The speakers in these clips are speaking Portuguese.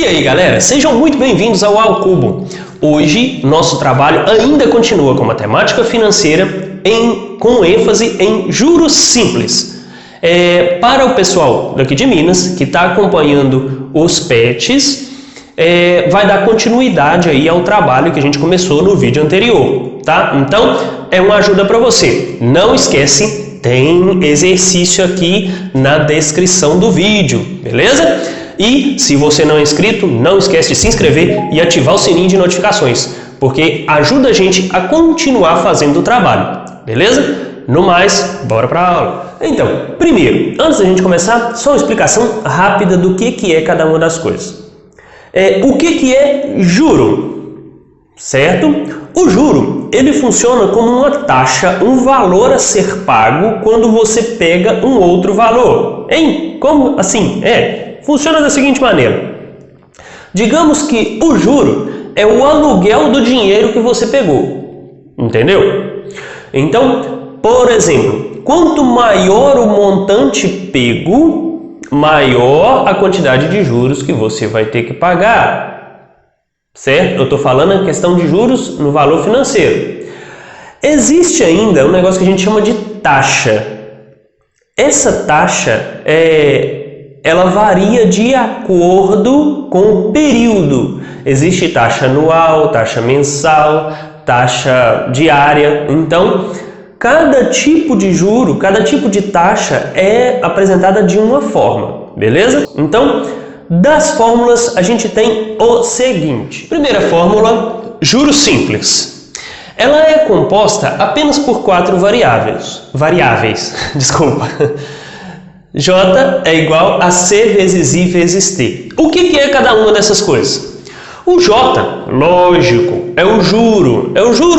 E aí galera, sejam muito bem-vindos ao Ao Cubo. Hoje nosso trabalho ainda continua com matemática financeira com ênfase em juros simples. Para o pessoal daqui de Minas que está acompanhando os PETs, vai dar continuidade aí ao trabalho que a gente começou no vídeo anterior, tá? Então é uma ajuda para você. Não esquece, tem exercício aqui na descrição do vídeo, beleza? E se você não é inscrito, não esquece de se inscrever e ativar o sininho de notificações, porque ajuda a gente a continuar fazendo o trabalho, beleza? No mais, bora para a aula. Então, primeiro, antes da gente começar, só uma explicação rápida do que é cada uma das coisas. O que é juro, certo? O juro, ele funciona como uma taxa, um valor a ser pago quando você pega um outro valor. Hein? Como assim? Funciona da seguinte maneira. Digamos que o juro é o aluguel do dinheiro que você pegou. Entendeu? Então, por exemplo, quanto maior o montante pego, maior a quantidade de juros que você vai ter que pagar. Certo? Eu estou falando a questão de juros no valor financeiro. Existe ainda um negócio que a gente chama de taxa. Essa taxa ela varia de acordo com o período. Existe taxa anual, taxa mensal, taxa diária. Então, cada tipo de juro, cada tipo de taxa é apresentada de uma forma, beleza? Então, das fórmulas a gente tem o seguinte. Primeira fórmula, juros simples. Ela é composta apenas por 4 variáveis. Desculpa. J é igual a C vezes I vezes T. O que é cada uma dessas coisas? O J, lógico, é o juro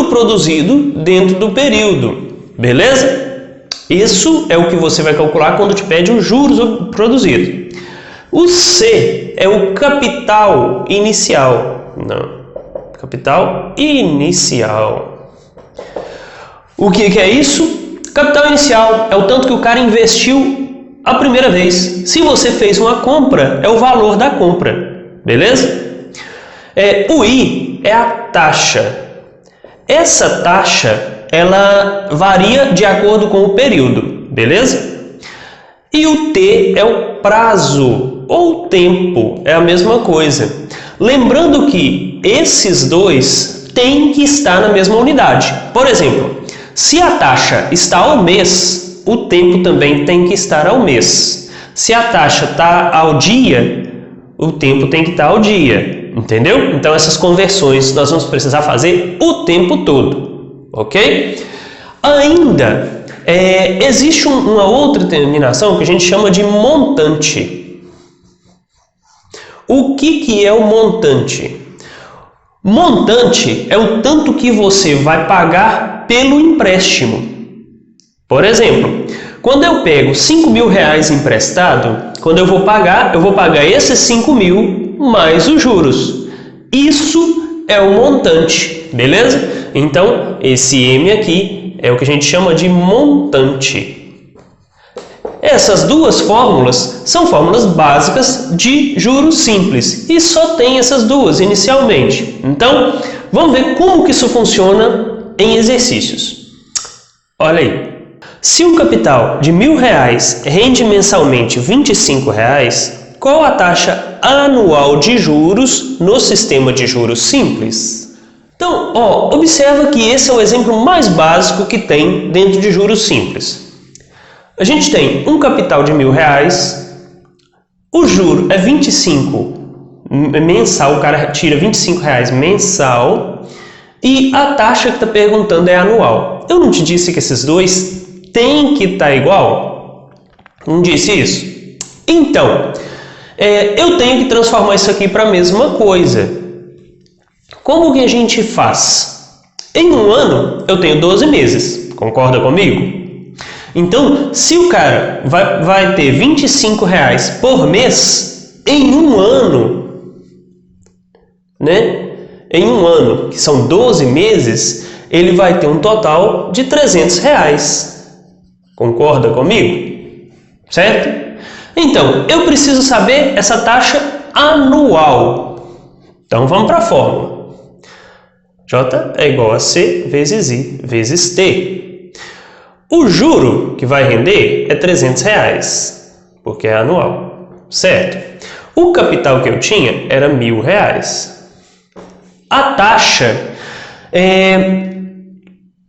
produzido dentro do período, beleza? Isso é o que você vai calcular quando te pede os juros produzidos. O C é o capital inicial. Não, capital inicial. O que é isso? Capital inicial é o tanto que o cara investiu a primeira vez. Se você fez uma compra, é o valor da compra, beleza? O I é a taxa. Essa taxa, ela varia de acordo com o período, beleza? E o T é o prazo ou tempo, é a mesma coisa. Lembrando que esses dois têm que estar na mesma unidade. Por exemplo, se a taxa está ao mês, o tempo também tem que estar ao mês. Se a taxa está ao dia, o tempo tem que estar ao dia. Entendeu? Então essas conversões nós vamos precisar fazer o tempo todo. Ok? Ainda existe uma outra terminação que a gente chama de montante. O que é o montante? Montante é o tanto que você vai pagar pelo empréstimo. Por exemplo, quando eu pego R$5.000 emprestado, quando eu vou pagar esses 5.000 mais os juros. Isso é o montante, beleza? Então, esse M aqui é o que a gente chama de montante. Essas duas fórmulas são fórmulas básicas de juros simples e só tem essas duas inicialmente. Então, vamos ver como que isso funciona em exercícios. Olha aí. Se um capital de R$1.000 rende mensalmente R$25, qual a taxa anual de juros no sistema de juros simples? Então, observa que esse é o exemplo mais básico que tem dentro de juros simples. A gente tem um capital de R$1.000, o juro é 25 mensal, o cara tira R$25 mensal e a taxa que está perguntando é anual. Eu não te disse que esses dois tem que estar igual? Não disse isso? Então, eu tenho que transformar isso aqui para a mesma coisa. Como que a gente faz? Em um ano, eu tenho 12 meses. Concorda comigo? Então, se o cara vai ter R$25 por mês, em um ano, né? Em um ano, que são 12 meses, ele vai ter um total de R$300. Concorda comigo? Certo? Então, eu preciso saber essa taxa anual. Então vamos para a fórmula. J é igual a C vezes I vezes T. O juro que vai render é R$300, porque é anual, certo? O capital que eu tinha era R$1.000. A taxa,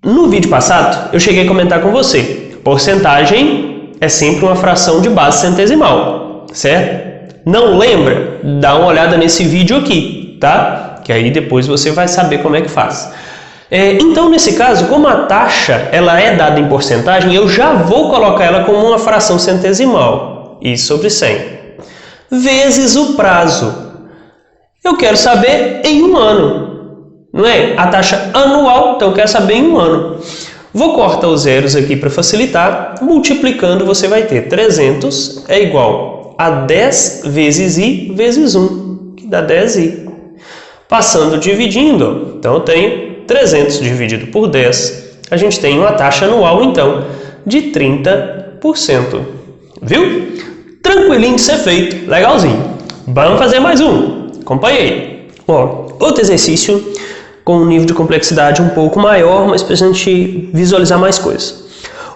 no vídeo passado, eu cheguei a comentar com você. Porcentagem é sempre uma fração de base centesimal, certo? Não lembra? Dá uma olhada nesse vídeo aqui, tá? Que aí depois você vai saber como é que faz. Então, nesse caso, como a taxa ela é dada em porcentagem, eu já vou colocar ela como uma fração centesimal, I sobre 100, vezes o prazo. Eu quero saber em um ano, não é? A taxa anual, então eu quero saber em um ano. Vou cortar os zeros aqui para facilitar. Multiplicando, você vai ter 300 é igual a 10 vezes I vezes 1, que dá 10I. Passando dividindo, então eu tenho 300 dividido por 10. A gente tem uma taxa anual, então, de 30%. Viu? Tranquilinho de ser feito, legalzinho. Vamos fazer mais um. Acompanhe aí. Ó, outro exercício com um nível de complexidade um pouco maior, mas para a gente visualizar mais coisas.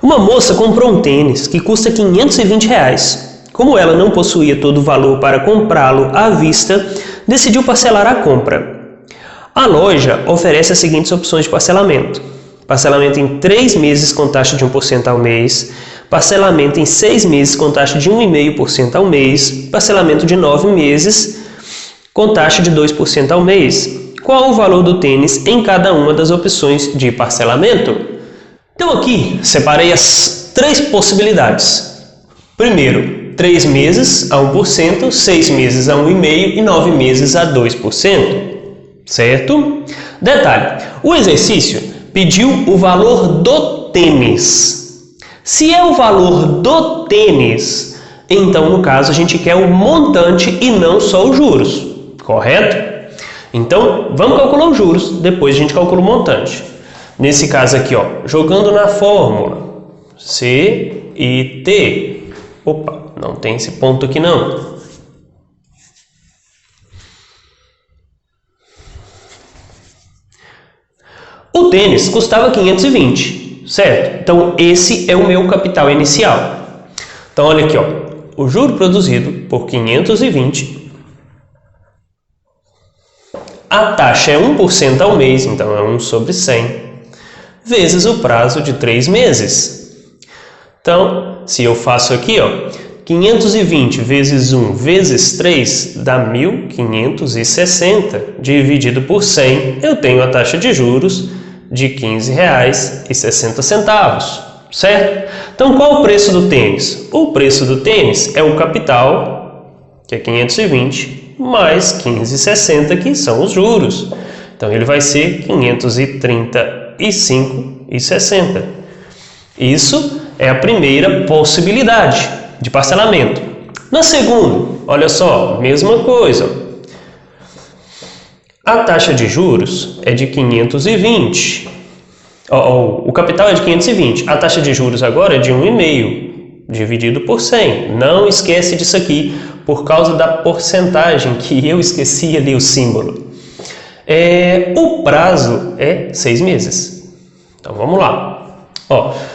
Uma moça comprou um tênis que custa R$520. Como ela não possuía todo o valor para comprá-lo à vista, decidiu parcelar a compra. A loja oferece as seguintes opções de parcelamento: parcelamento em 3 meses com taxa de 1% ao mês, parcelamento em 6 meses com taxa de 1,5% ao mês, parcelamento de 9 meses com taxa de 2% ao mês. Qual o valor do tênis em cada uma das opções de parcelamento? Então aqui separei as 3 possibilidades. Primeiro, 3 meses a 1%, 6 meses a 1,5% e 9 meses a 2%. Certo? Detalhe, o exercício pediu o valor do tênis. Se é o valor do tênis, então no caso a gente quer o montante e não só os juros, correto? Então vamos calcular os juros, depois a gente calcula o montante. Nesse caso aqui, ó, jogando na fórmula C e T. Opa, não tem esse ponto aqui não. O tênis custava 520, certo? Então, esse é o meu capital inicial. Então, olha aqui, ó, o juro produzido por 520, a taxa é 1% ao mês, então é 1 sobre 100, vezes o prazo de 3 meses. Então, se eu faço aqui, ó, 520 vezes 1 vezes 3 dá 1.560, dividido por 100, eu tenho a taxa de juros de R$ 15,60, certo? Então, qual o preço do tênis? O preço do tênis é o capital, que é 520, mais 15,60, que são os juros. Então, ele vai ser 535,60. Isso é a primeira possibilidade de parcelamento. Na segunda, olha só, mesma coisa. A taxa de juros é de 520. O capital é de 520. A taxa de juros agora é de 1,5 dividido por 100. Não esquece disso aqui, por causa da porcentagem que eu esqueci ali o símbolo. O prazo é 6 meses. Então vamos lá.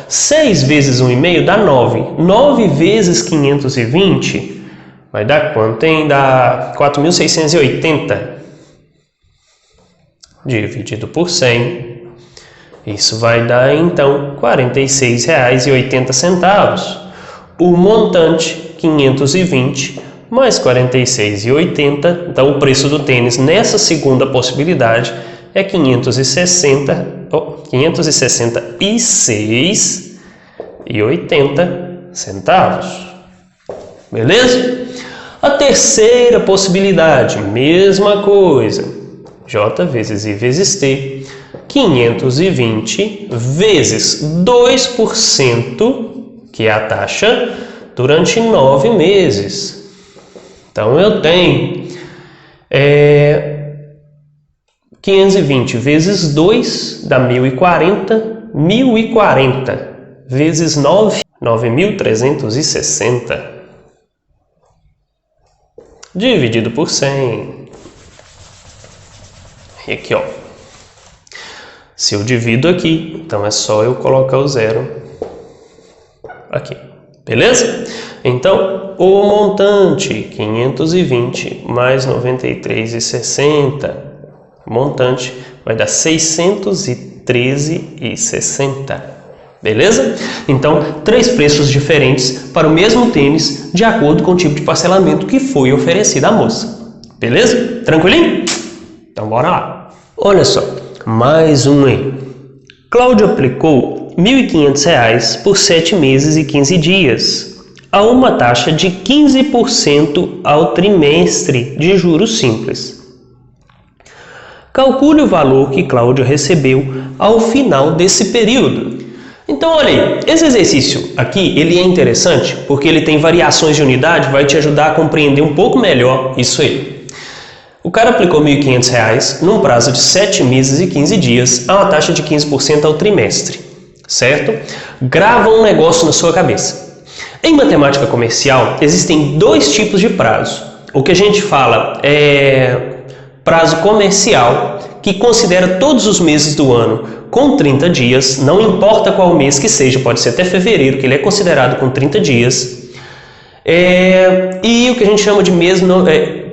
6 vezes 1,5 dá 9. 9 vezes 520 vai dar quanto? Dá 4.680. Dividido por 100, isso vai dar então R$ 46,80. O montante 520 mais 46,80, então o preço do tênis nessa segunda possibilidade é 566,80. Beleza? A terceira possibilidade, mesma coisa. J vezes I vezes T, 520 vezes 2%, que é a taxa, durante 9 meses. Então, eu tenho 520 vezes 2 dá 1.040, 1.040 vezes 9, 9.360. dividido por 100. E aqui, ó. Se eu divido aqui, então é só eu colocar o zero aqui. Beleza? Então, o montante 520 mais 93,60, montante vai dar 613,60. Beleza? Então, 3 preços diferentes para o mesmo tênis, de acordo com o tipo de parcelamento que foi oferecido à moça. Beleza? Tranquilinho? Então, bora lá. Olha só, mais um aí. Cláudio aplicou R$ 1.500 por 7 meses e 15 dias, a uma taxa de 15% ao trimestre de juros simples. Calcule o valor que Cláudio recebeu ao final desse período. Então, olha aí, esse exercício aqui, ele é interessante porque ele tem variações de unidade, vai te ajudar a compreender um pouco melhor isso aí. O cara aplicou R$ 1.500 num prazo de 7 meses e 15 dias, a uma taxa de 15% ao trimestre, certo? Grava um negócio na sua cabeça. Em matemática comercial, existem 2 tipos de prazo. O que a gente fala é prazo comercial, que considera todos os meses do ano com 30 dias, não importa qual mês que seja, pode ser até fevereiro, que ele é considerado com 30 dias. E o que a gente chama de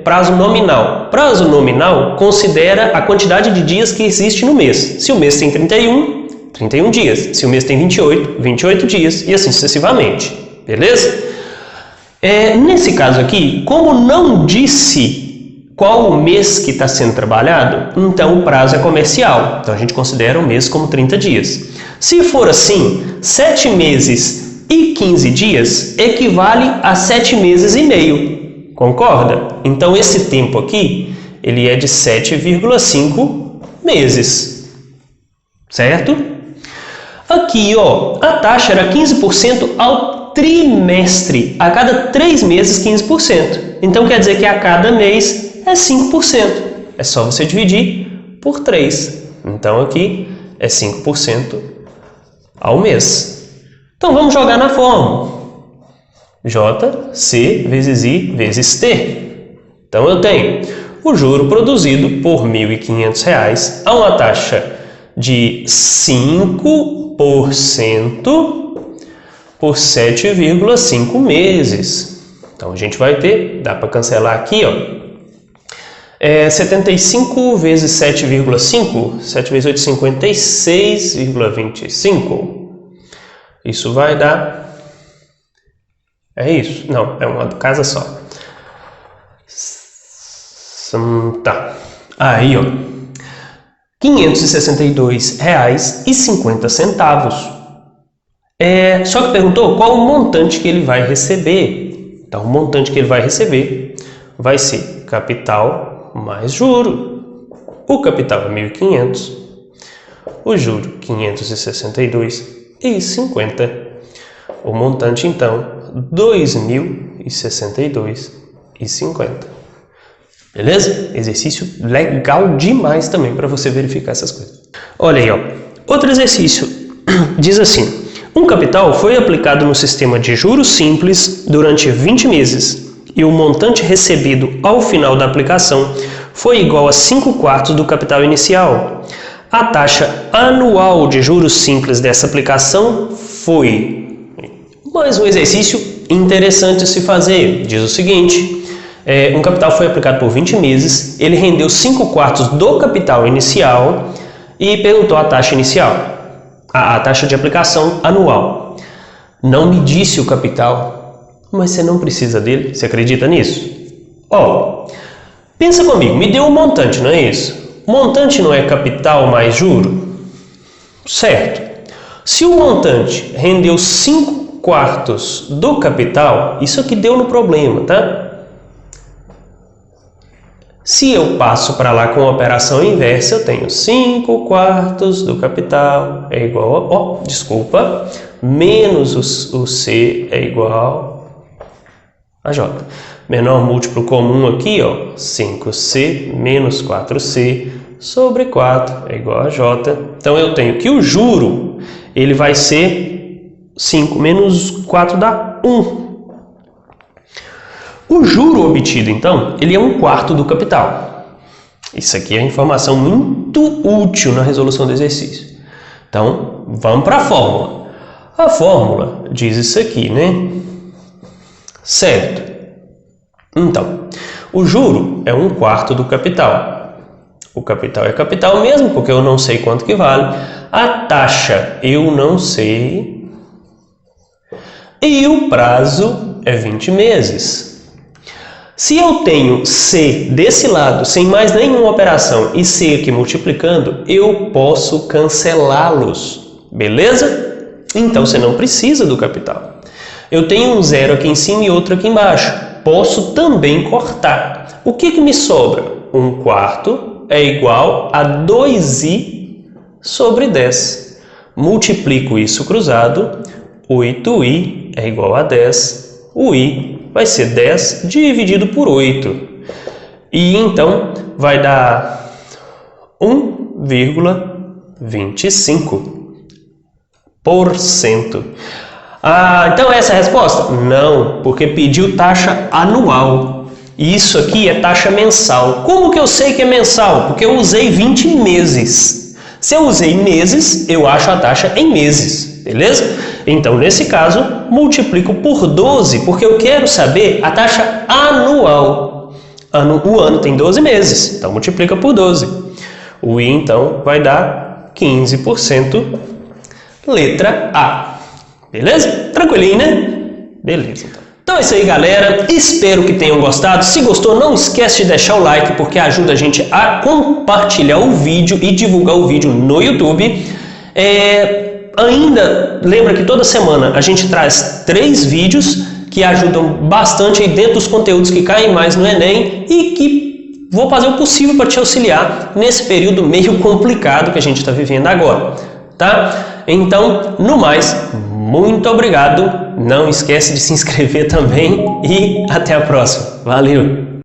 prazo nominal. Prazo nominal considera a quantidade de dias que existe no mês. Se o mês tem 31, 31 dias. Se o mês tem 28, 28 dias e assim sucessivamente. Beleza? Nesse caso aqui, como não disse qual o mês que está sendo trabalhado, então o prazo é comercial. Então a gente considera o mês como 30 dias. Se for assim, 7 meses e 15 dias equivale a 7 meses e meio. Concorda? Então esse tempo aqui, ele é de 7,5 meses. Certo? Aqui, ó, a taxa era 15% ao trimestre. A cada 3 meses, 15%. Então quer dizer que a cada mês é 5%. É só você dividir por 3. Então aqui é 5% ao mês. Então vamos jogar na fórmula. J, C vezes I vezes T. Então eu tenho o juro produzido por R$ 1.500 a uma taxa de 5% por 7,5 meses. Então a gente vai ter, dá para cancelar aqui, ó. 75 vezes 7,5, 7 vezes 8, 56,25. Isso vai dar... É isso? Não, é uma casa só. Tá. Aí, ó. R$ 562,50. Só que perguntou qual o montante que ele vai receber. Então, o montante que ele vai receber vai ser capital mais juro. O capital é 1.500. O juro, 562,50. O montante, então, 2.062,50. Beleza? Exercício legal demais também para você verificar essas coisas. Olha aí, ó. Outro exercício diz assim: um capital foi aplicado no sistema de juros simples durante 20 meses e o montante recebido ao final da aplicação foi igual a 5/4 do capital inicial. A taxa anual de juros simples dessa aplicação foi... Mais um exercício interessante a se fazer. Diz o seguinte: um capital foi aplicado por 20 meses, ele rendeu 5/4 do capital inicial e perguntou a taxa inicial, a taxa de aplicação anual. Não me disse o capital, mas você não precisa dele. Você acredita nisso? Ó, pensa comigo, me deu um montante, não é isso? Montante não é capital mais juro? Certo. Se o montante rendeu 5/4 do capital, isso aqui deu no problema, tá? Se eu passo para lá com a operação inversa, eu tenho 5/4 do capital é igual a, menos o C é igual a J. Menor múltiplo comum aqui, ó, 5C menos 4C sobre 4 é igual a J. Então eu tenho que o juro, ele vai ser 5 menos 4 dá 1. O juro obtido, então, ele é 1/4 do capital. Isso aqui é informação muito útil na resolução do exercício. Então, vamos para a fórmula. A fórmula diz isso aqui, né? Certo. Então, o juro é 1/4 do capital. O capital é capital mesmo, porque eu não sei quanto que vale. A taxa eu não sei. E o prazo é 20 meses. Se eu tenho C desse lado, sem mais nenhuma operação, e C aqui multiplicando, eu posso cancelá-los. Beleza? Então, você não precisa do capital. Eu tenho um zero aqui em cima e outro aqui embaixo. Posso também cortar. O que me sobra? 1/4 é igual a 2i sobre 10. Multiplico isso cruzado. 8i é igual a 10. O i vai ser 10 dividido por 8. E então vai dar 1,25%. Então essa é a resposta? Não, porque pediu taxa anual. Isso aqui é taxa mensal. Como que eu sei que é mensal? Porque eu usei 20 meses. Se eu usei meses, eu acho a taxa em meses, beleza? Então, nesse caso, multiplico por 12, porque eu quero saber a taxa anual. O ano tem 12 meses, então multiplica por 12. O I, então, vai dar 15%, letra A. Beleza? Tranquilinho, né? Beleza, então. Então é isso aí, galera. Espero que tenham gostado. Se gostou, não esquece de deixar o like, porque ajuda a gente a compartilhar o vídeo e divulgar o vídeo no YouTube. Ainda lembra que toda semana a gente traz 3 vídeos que ajudam bastante aí dentro dos conteúdos que caem mais no Enem e que vou fazer o possível para te auxiliar nesse período meio complicado que a gente está vivendo agora, tá? Então, no mais, muito obrigado. Não esquece de se inscrever também e até a próxima. Valeu!